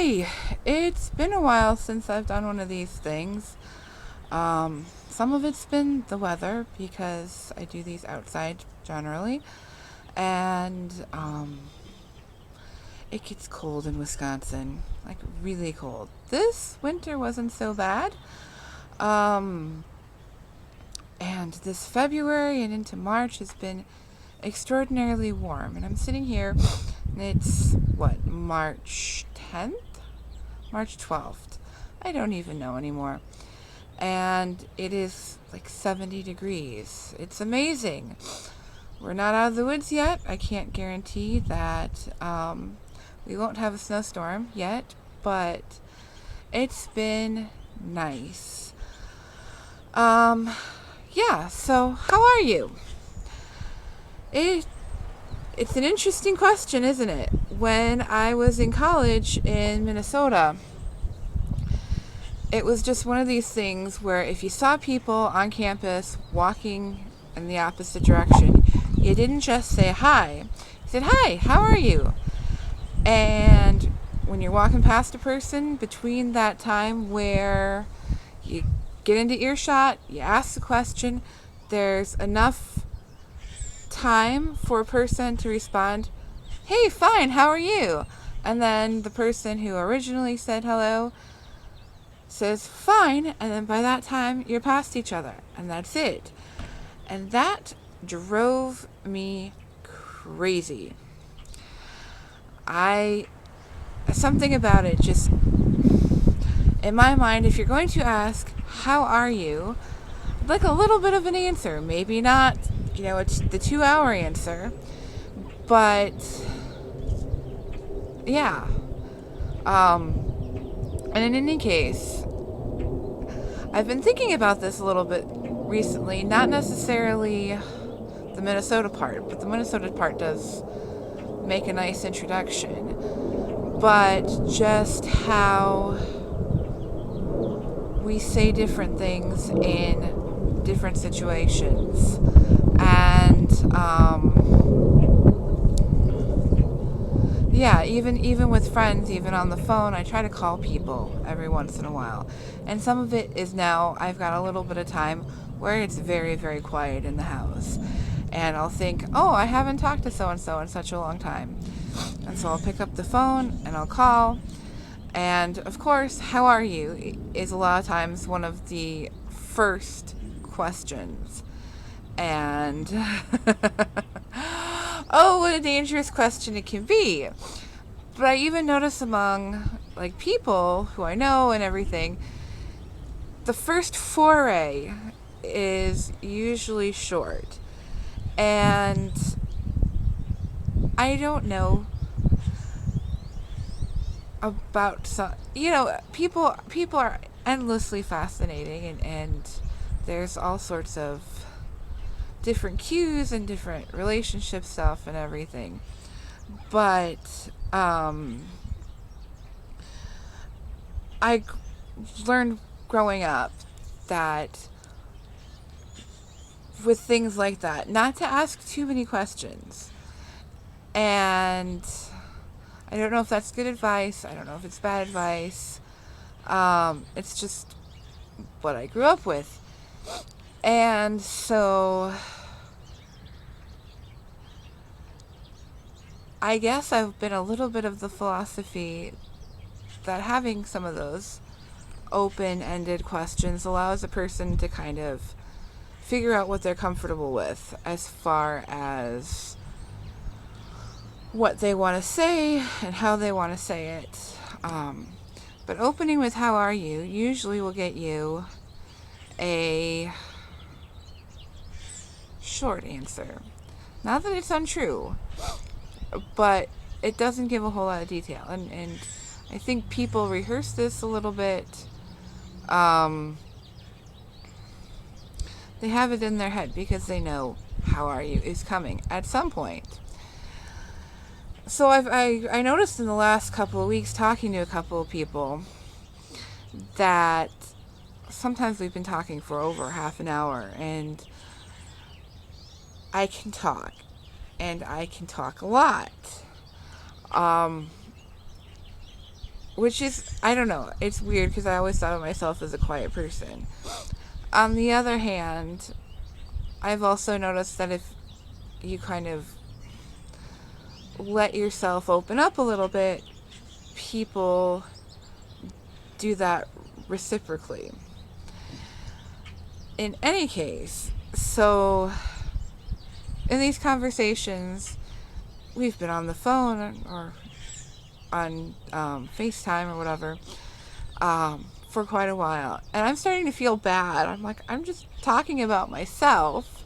Hey, it's been a while since I've done one of these things. Some of it's been the weather because I do these outside generally, and it gets cold in Wisconsin, like really cold. This winter wasn't so bad. Um, and this February and into March has been extraordinarily warm. And I'm sitting here, and it's March 10th? March 12th. I don't even know anymore. And it is like 70 degrees. It's amazing. We're not out of the woods yet. I can't guarantee that we won't have a snowstorm yet, but it's been nice. Yeah, so how are you? It's an interesting question, isn't it? When I was in college in Minnesota, it was just one of these things where if you saw people on campus walking in the opposite direction, you didn't just say hi. You said, "Hi, how are you?" And when you're walking past a person, between that time where you get into earshot, you ask the question, there's enough time for a person to respond, "Hey, fine, how are you?" And then the person who originally said hello says, "Fine," and then by that time, you're past each other, and that's it. And that drove me crazy. Something about it just, in my mind, if you're going to ask, "How are you?" I'd like a little bit of an answer. Maybe not, it's the 2 hour answer, but yeah. And in any case, I've been thinking about this a little bit recently, not necessarily the Minnesota part, but the Minnesota part does make a nice introduction, but just how we say different things in different situations. And yeah, even with friends, even on the phone, I try to call people every once in a while. And some of it is now I've got a little bit of time where it's very, very quiet in the house. And I'll think, "Oh, I haven't talked to so-and-so in such a long time." And so I'll pick up the phone and I'll call. And of course, "How are you?" is a lot of times one of the first questions. And oh, what a dangerous question it can be. But I even notice among people who I know and everything, the first foray is usually short. And I don't know about people are endlessly fascinating, and there's all sorts of different cues and different relationship stuff and everything. But I learned growing up that with things like that, not to ask too many questions. And I don't know if that's good advice. I don't know if it's bad advice. It's just what I grew up with. And so I guess I've been a little bit of the philosophy that having some of those open-ended questions allows a person to kind of figure out what they're comfortable with as far as what they want to say and how they want to say it. But opening with "How are you?" usually will get you a short answer. Not that it's untrue, but it doesn't give a whole lot of detail. And I think people rehearse this a little bit. They have it in their head because they know "How are you?" is coming at some point. So I noticed in the last couple of weeks talking to a couple of people that sometimes we've been talking for over half an hour, and I can talk, and I can talk a lot. which is, I don't know, it's weird because I always thought of myself as a quiet person. On the other hand, I've also noticed that if you kind of let yourself open up a little bit, people do that reciprocally. In any case, so in these conversations, we've been on the phone or on FaceTime or whatever for quite a while, and I'm starting to feel bad. I'm like, I'm just talking about myself.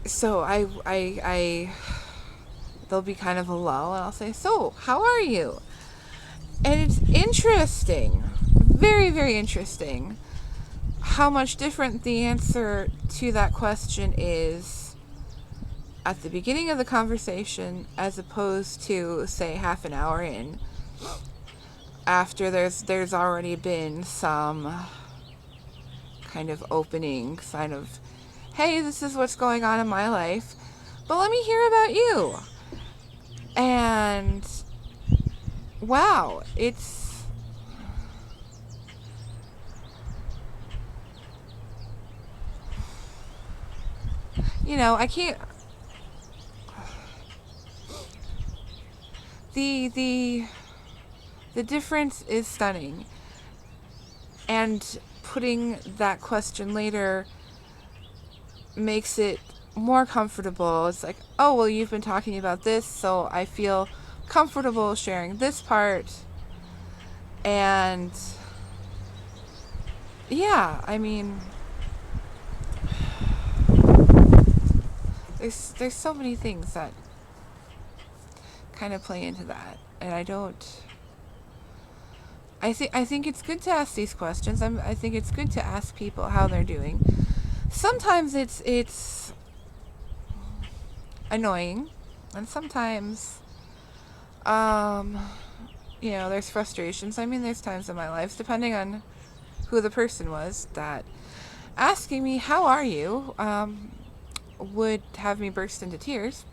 So there'll be kind of a lull, and I'll say, "So, how are you?" And it's interesting, very, very interesting, how much different the answer to that question is at the beginning of the conversation as opposed to, say, half an hour in, after there's already been some kind of opening sign of, hey, this is what's going on in my life, but let me hear about you. And wow, it's, I can't, the difference is stunning. And putting that question later makes it more comfortable. It's like, oh, well, you've been talking about this, so I feel comfortable sharing this part. And yeah, I mean, there's so many things that kind of play into that, and I think it's good to ask these questions. I think it's good to ask people how they're doing. Sometimes it's annoying, and sometimes there's frustrations. I mean, there's times in my life, depending on who the person was, that asking me how are you would have me burst into tears.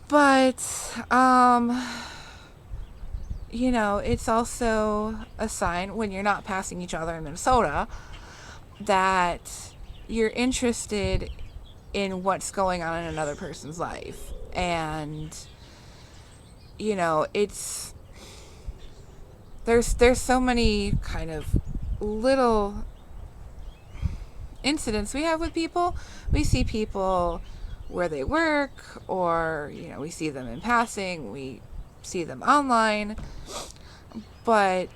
But it's also a sign, when you're not passing each other in Minnesota, that you're interested in what's going on in another person's life. And it's there's so many kind of little incidents we have with people. We see people where they work, or we see them in passing, we see them online, but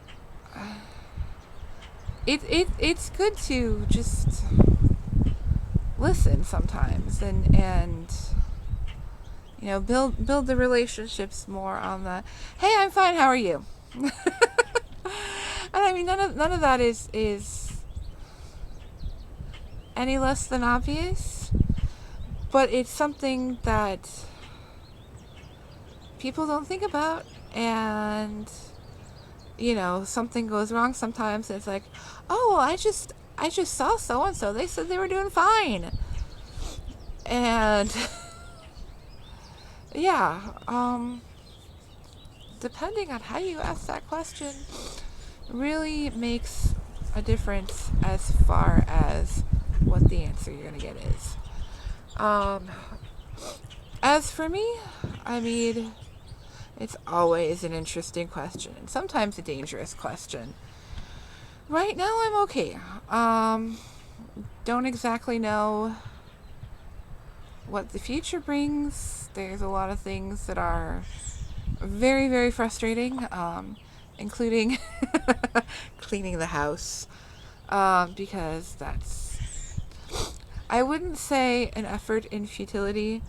it's good to just listen sometimes, and build the relationships more on the, hey, I'm fine, how are you? And I mean, none of that is any less than obvious, but it's something that people don't think about. And something goes wrong sometimes, and it's like, oh, well, I just saw so and so, they said they were doing fine. And yeah, depending on how you ask that question really makes a difference as far as what the answer you're gonna get is. As for me, I mean, it's always an interesting question, and sometimes a dangerous question. Right now, I'm okay. Don't exactly know what the future brings. There's a lot of things that are very, very frustrating, including cleaning the house, because that's, I wouldn't say an effort in futility,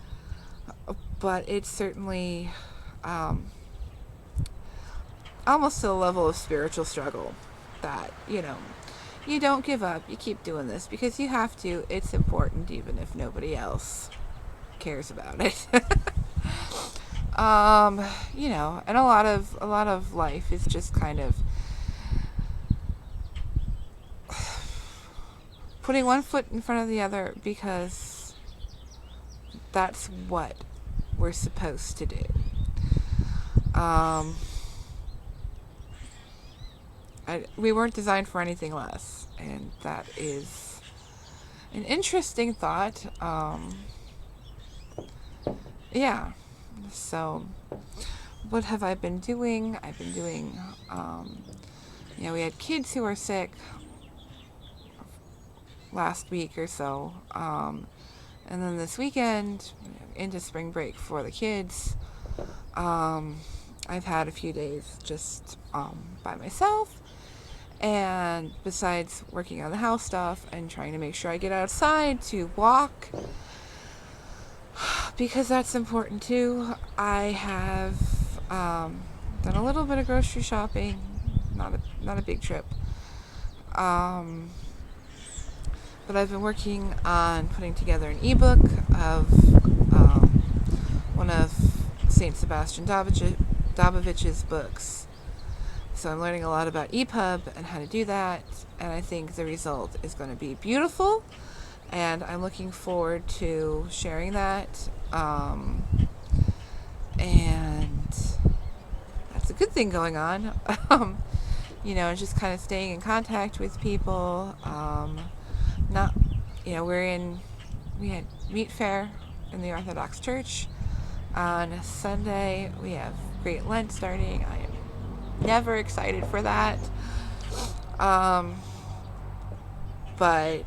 but it's certainly almost to the level of spiritual struggle that, you don't give up. You keep doing this because you have to. It's important, even if nobody else cares about it. And a lot of life is just kind of putting one foot in front of the other, because that's what we're supposed to do. Um, we weren't designed for anything less, and that is an interesting thought. Yeah. So, what have I been doing? I've been doing, we had kids who were sick last week or so. And then this weekend, into spring break for the kids, I've had a few days just by myself. And besides working on the house stuff and trying to make sure I get outside to walk, because that's important too, I have done a little bit of grocery shopping, not a big trip. But I've been working on putting together an ebook of one of St. Sebastian Dabovich's books. So I'm learning a lot about EPUB and how to do that, and I think the result is going to be beautiful, and I'm looking forward to sharing that. And that's a good thing going on. Just kind of staying in contact with people. We had meat fair in the Orthodox Church on Sunday. We have Great Lent starting. I am never excited for that. But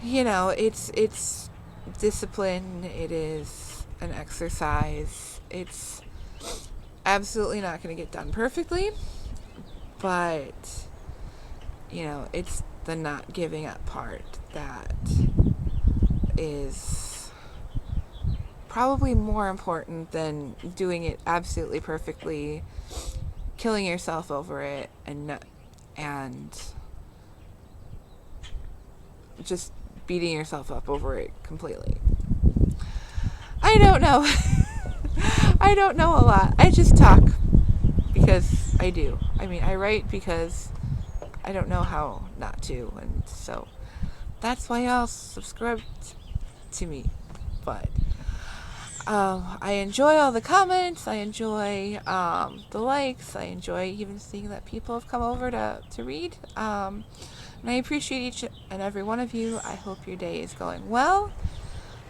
it's discipline. It is an exercise. It's absolutely not going to get done perfectly, but it's the not giving up part that is probably more important than doing it absolutely perfectly, killing yourself over it, and just beating yourself up over it completely. I don't know. I don't know a lot. I just talk because I do. I write because I don't know how not to, and so that's why y'all subscribe to me. But I enjoy all the comments. I enjoy the likes. I enjoy even seeing that people have come over to read. And I appreciate each and every one of you. I hope your day is going well.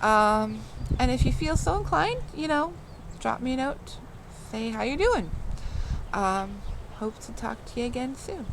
And if you feel so inclined, drop me a note. Say how you're doing. Hope to talk to you again soon.